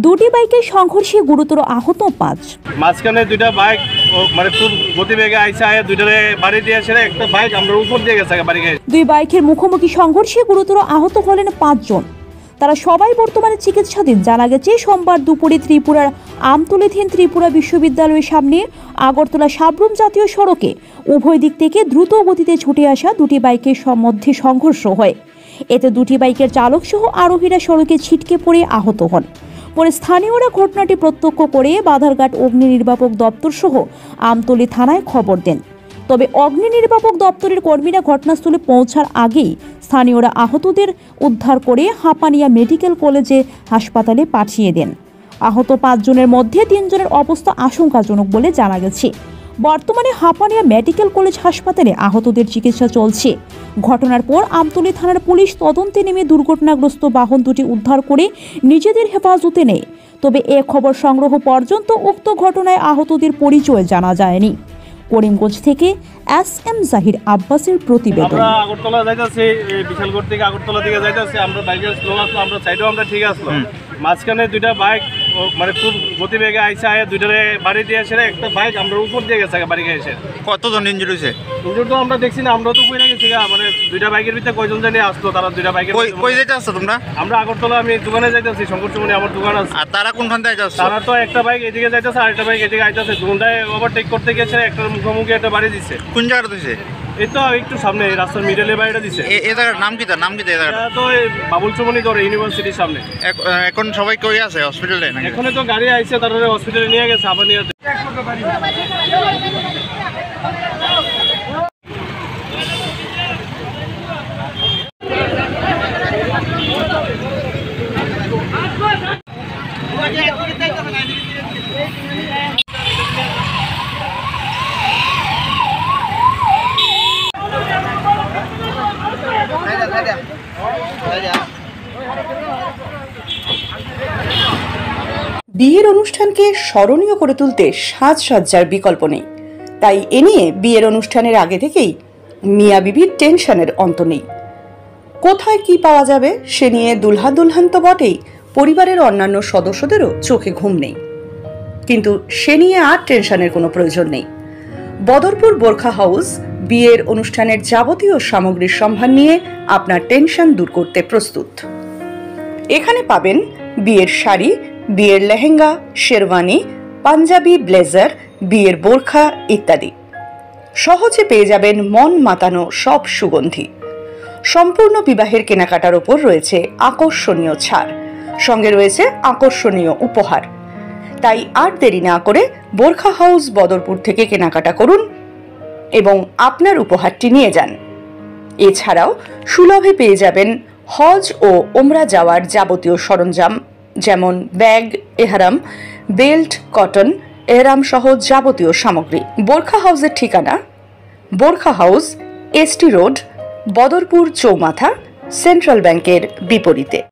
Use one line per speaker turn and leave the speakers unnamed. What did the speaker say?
দুটি বাইকের সংঘর্ষে গুরুতর আহত 5।
মাঝখানে দুইটা বাইক মানে খুব গতিবেগে আইসা দুইটারে বাড়ি দিয়েছে, একটা বাইক আমরা উপর দিয়ে গেছে বাড়ি গিয়ে।
দুই বাইকের মুখোমুখি সংঘর্ষে গুরুতর আহত হলেন 5 জন। তারা সবাই বর্তমানে চিকিৎসাধীন। জানা গেছে সোমবার দুপুরে ত্রিপুরার আমতলীধীন ত্রিপুরা বিশ্ববিদ্যালয়ের সামনে আগরতলা সাবরুম জাতীয় সড়কে উভয় দিক থেকে দ্রুত গতিতে ছুটে আসা দুটি বাইকের মধ্যে সংঘর্ষ হয়। এতে দুটি বাইকের চালক সহ আরোহীরা সড়কে ছিটকে পড়ে আহত হন। পরে স্থানীয়রা ঘটনাটি প্রত্যক্ষ করে বাধারঘাট অগ্নি নির্বাপক দপ্তর সহ আমতলী থানায় খবর দেন। তবে অগ্নি নির্বাপক দপ্তরের কর্মীরা ঘটনাস্থলে পৌঁছার আগেই স্থানীয়রা আহতদের উদ্ধার করে হাপানিয়া মেডিকেল কলেজে হাসপাতালে পাঠিয়ে দেন। আহত 5 জনের মধ্যে 3 জনের অবস্থা আশঙ্কাজনক বলে জানা গেছে। বর্তমানে হাপানিয়া মেডিকেল কলেজ হাসপাতালে আহতদের চিকিৎসা চলছে। ঘটনার পর আমতলী থানার পুলিশ তদন্তে নেমে দুর্ঘটনাগ্রস্ত বাহন দুটি উদ্ধার করে নিজেদের হেফাজতে নেয়। তবে এ খবর সংগ্রহ পর্যন্ত উক্ত ঘটনায় আহতদের পরিচয় জানা যায়নি। করিমগঞ্জ থেকে SM জাহির আব্বাসের প্রতিবেদন।
আমরা আগরতলা যাইতাছি, বিশালগড় থেকে আগরতলা দিকে যাইতাছি। আমরা বাইকের স্লো আসলো, আমরা সাইডেও আমরা ঠিক আসলো। মাঝখানে দুইটা বাইক মানে খুব গতিবেগে আইসা দুইটারে বাড়ি দিয়েছে, একটা বাইক আমরা উপর দিয়ে গেছে বাড়ি গিয়ে।
কতজন ইনজুরি হয়েছে?
ইনজুরি তো আমরা দেখছি না, আমরা তো কইরা গেছি। মানে দুইটা বাইকের ভিতরে কয়জন জানি আসলো, তারা দুইটা বাইকের
কই যাইতে আসছো তোমরা? আমরা
আগরতলা, আমি দোকানে যাইতাছি, শঙ্করচুমনি আমার দোকান আছে।
আর তারা কোনখান থেকে যাচ্ছে?
তারা তো একটা বাইক এদিকে যাইতেছে আর একটা বাইক এদিকে আইতেছে। দুটায় ওভারটেক করতে গেছে, একটার মুখোমুখি একটা বাড়ি দিচ্ছে।
কোন জায়গাটা দিছে?
এই তো একটু সামনে রাস্তার মিডলে বাড়িটা দিচ্ছে।
এই জায়গার নাম কি? তার নাম কি?
তো বাবুল চুমনি ধরে ইউনিভার্সিটির সামনে।
এখন সবাই কই আছে? হসপিটালে?
এখানে তো গাড়ি আইছে, তারপরে হসপিটালে নিয়ে গেছে আবার নিয়ে।
বিয়ের অনুষ্ঠানকে স্মরণীয় করে তুলতে সাজসজ্জার বিকল্প নেই। তাই এ নিয়ে বিয়ের অনুষ্ঠানের আগে থেকেই মিয়া বিবির টেনশনের অন্ত নেই। কোথায় কি পাওয়া যাবে সে নিয়ে দুলহা দুলহান তো বটেই, পরিবারের অন্যান্য সদস্যদেরও চোখে ঘুম নেই। কিন্তু সে নিয়ে আর টেনশনের কোনো প্রয়োজন নেই। বদরপুর বোরখা হাউস বিয়ের অনুষ্ঠানের যাবতীয় সামগ্রীর সম্ভার নিয়ে আপনার টেনশন দূর করতে প্রস্তুত। এখানে পাবেন বিয়ের শাড়ি, বিয়ের লেহেঙ্গা, শেরওয়ানি, পাঞ্জাবি, ব্লেজার, বিয়ের বোরখা ইত্যাদি। সহজে পেয়ে যাবেন মন মাতানো সব সুগন্ধি। সম্পূর্ণ বিবাহের কেনাকাটার ওপর রয়েছে আকর্ষণীয় ছাড়, সঙ্গে রয়েছে আকর্ষণীয় উপহার। তাই আর দেরি না করে বোরখা হাউস বদরপুর থেকে কেনাকাটা করুন এবং আপনার উপহারটি নিয়ে যান। এছাড়াও সুলভে পেয়ে যাবেন হজ ও ওমরা যাওয়ার যাবতীয় সরঞ্জাম, যেমন ব্যাগ, এহরাম, বেল্ট, কটন, এহরাম সহ যাবতীয় সামগ্রী। বোরখা হাউসের ঠিকানা Borkha house, ST road, Badarpur চৌমাথা, সেন্ট্রাল ব্যাংকের বিপরীতে।